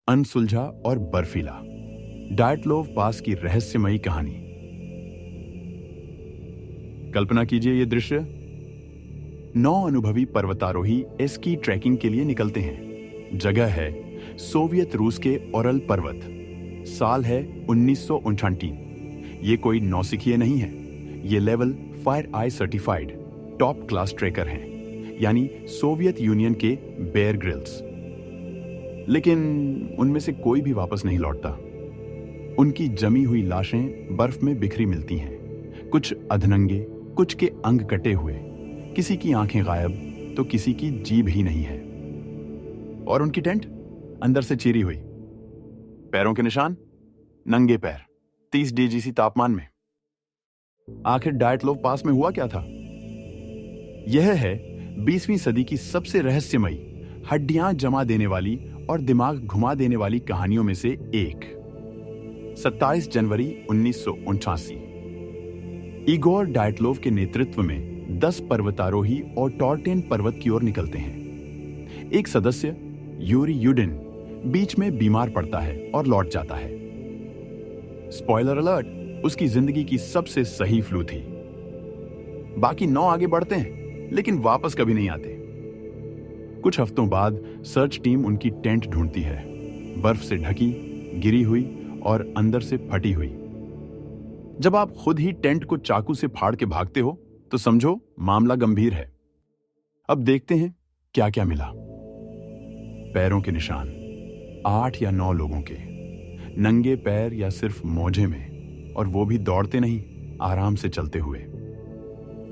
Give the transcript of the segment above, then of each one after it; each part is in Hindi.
अनसुलझा और बर्फीला, डायटलोव पास की रहस्यमयी कहानी। कल्पना कीजिए ये दृश्य। 9 अनुभवी पर्वतारोही स्की ट्रैकिंग के लिए निकलते हैं। जगह है सोवियत रूस के ओरल पर्वत। साल है 1959। ये कोई नौसिखिए नहीं है, ये level fire I certified top class tracker हैं, यानी सोवियत यूनियन के बेयर ग्रिल्स। लेकिन उनमें से कोई भी वापस नहीं लौटता। उनकी जमी हुई लाशें बर्फ में बिखरी मिलती हैं, कुछ अधनंगे, कुछ के अंग कटे हुए, किसी की आंखें गायब तो किसी की जीभ ही नहीं है। और उनकी टेंट अंदर से चीरी हुई, पैरों के निशान, नंगे पैर, 30 DGC तापमान में। आखिर डायटलोव पास में हुआ क्या था? यह है 20वीं सदी की सबसे रहस्यमयी, हड्डियां जमा देने वाली और दिमाग घुमा देने वाली कहानियों में से एक। 27 जनवरी 1989 इगोर डायटलोव के नेतृत्व में 10 पर्वतारोही और टॉर्टेन पर्वत की ओर निकलते हैं। एक सदस्य यूरी युडिन बीच में बीमार पड़ता है और लौट जाता है। स्पॉइलर अलर्ट, उसकी जिंदगी की सबसे सही फ्लू थी। बाकी 9 आगे बढ़ते हैं लेकिन वापस कभी नहीं आते। कुछ हफ्तों बाद सर्च टीम उनकी टेंट ढूंढती है, बर्फ से ढकी, गिरी हुई और अंदर से फटी हुई। जब आप खुद ही टेंट को चाकू से फाड़ के भागते हो तो समझो मामला गंभीर है। अब देखते हैं क्या क्या मिला। पैरों के निशान 8 या 9 लोगों के, नंगे पैर या सिर्फ मोजे में, और वो भी दौड़ते नहीं, आराम से चलते हुए।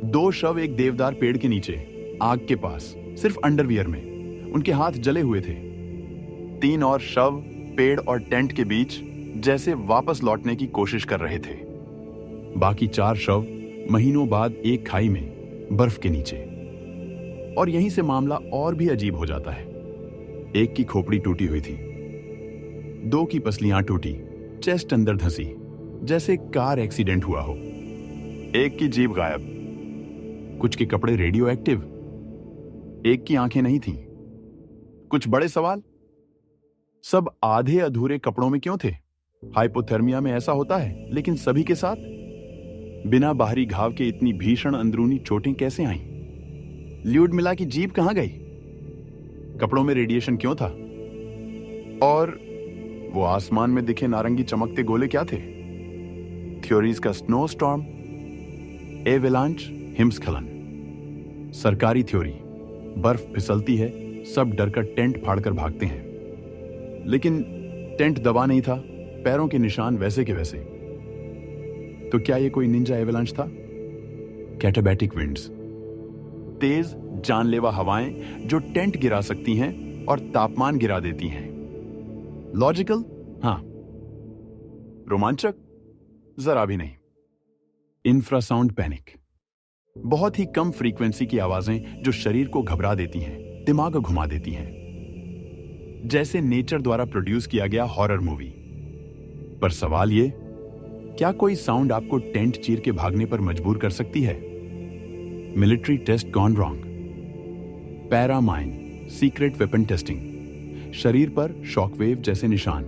2 शव एक देवदार पेड़ के नीचे, आग के पास, सिर्फ अंडरवियर में, उनके हाथ जले हुए थे। 3 और शव पेड़ और टेंट के बीच, जैसे वापस लौटने की कोशिश कर रहे थे। बाकी 4 शव महीनों बाद एक खाई में, बर्फ के नीचे। और यहीं से मामला और भी अजीब हो जाता है। एक की खोपड़ी टूटी हुई थी, 2 की पसलियां टूटी, चेस्ट अंदर धंसी, जैसे कार एक्सीडेंट हुआ हो। एक की जीभ गायब, कुछ के कपड़े रेडियो एक्टिव, एक की आंखें नहीं थीं। कुछ बड़े सवाल, सब आधे अधूरे कपड़ों में क्यों थे? हाइपोथर्मिया में ऐसा होता है, लेकिन सभी के साथ? बिना बाहरी घाव के इतनी भीषण अंदरूनी चोटें कैसे आईं? ल्यूडमिला की जीभ कहां गई? कपड़ों में रेडिएशन क्यों था? और वो आसमान में दिखे नारंगी चमकते गोले क्या थे? थ्योरीज का स्नो स्टॉर्म, एवेलांच, हिमस्खलन। सरकारी थ्योरी, बर्फ फिसलती है, सब डरकर टेंट फाड़कर भागते हैं। लेकिन टेंट दबा नहीं था, पैरों के निशान वैसे के वैसे। तो क्या ये कोई निंजा एवेलांच था? कैटाबैटिक विंड्स, तेज जानलेवा हवाएं जो टेंट गिरा सकती हैं और तापमान गिरा देती हैं। लॉजिकल? हां। रोमांचक? जरा भी नहीं। इंफ्रासाउंड पैनिक, बहुत ही कम फ्रीक्वेंसी की आवाजें जो शरीर को घबरा देती हैं, दिमाग घुमा देती हैं, जैसे नेचर द्वारा प्रोड्यूस किया गया हॉरर मूवी। पर सवाल ये, क्या कोई साउंड आपको टेंट चीर के भागने पर मजबूर कर सकती है? मिलिट्री टेस्ट गॉन रॉन्ग, पैरामाइन, सीक्रेट वेपन टेस्टिंग, शरीर पर शॉकवेव जैसे निशान,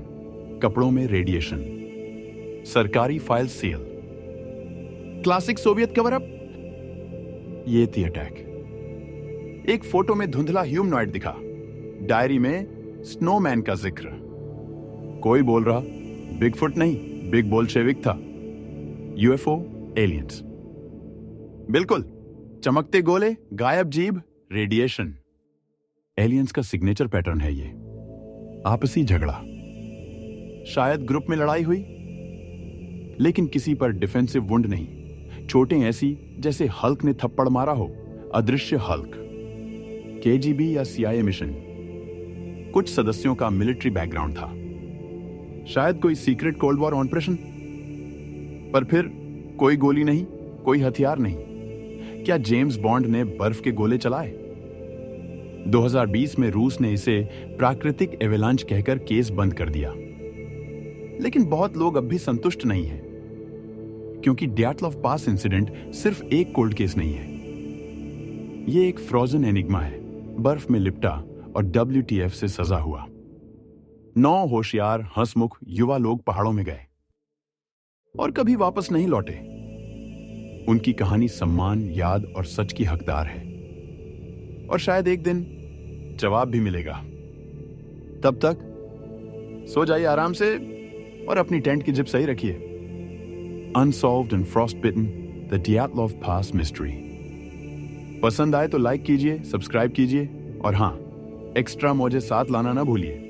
कपड़ों में रेडिएशन, सरकारी file seal, classic Soviet cover up. ये थी अटैक। एक फोटो में धुंधला ह्यूमनॉइड दिखा, डायरी में स्नोमैन का जिक्र। कोई बोल रहा बिगफुट नहीं, बिग बोल्शेविक था। UFO, aliens. बिल्कुल, चमकते गोले, गायब जीभ, रेडिएशन। एलियंस का सिग्नेचर पैटर्न है ये। आपसी झगड़ा, शायद ग्रुप में लड़ाई हुई, लेकिन किसी पर डिफेंसिव वुंड नहीं, चोटें ऐसी जैसे हल्क ने थप्पड़ मारा हो, अदृश्य हल्क। केजीबी या सीआईए मिशन। कुछ सदस्यों का मिलिट्री बैकग्राउंड था, शायद कोई सीक्रेट कोल्ड वॉर ऑपरेशन। पर फिर कोई गोली नहीं, कोई हथियार नहीं। क्या जेम्स बॉन्ड ने बर्फ के गोले चलाए? 2020 में रूस ने इसे प्राकृतिक एवेलांच कहकर केस बंद कर दिया। लेकिन बहुत लोग अब भी संतुष्ट नहीं हैं, क्योंकि डयाटलोव पास इंसिडेंट सिर्फ एक कोल्ड केस नहीं है। ये एक फ्रोजन एनिग्मा है, बर्फ में लिपटा और WTF से सजा हुआ। 9 होशियार हंसमुख युवा लोग पहाड़ों में गए और कभी वापस नहीं लौटे। उनकी कहानी सम्मान, याद और सच की हकदार है और शायद एक दिन जवाब भी मिलेगा। तब तक सो जाइए आराम से और अपनी टेंट की जिप सही रखिए। Unsolved and frostbitten, the Dyatlov Pass mystery. पसंद आए तो लाइक कीजिए, सब्सक्राइब कीजिए और हाँ, एक्स्ट्रा मौजे साथ लाना ना भूलिए।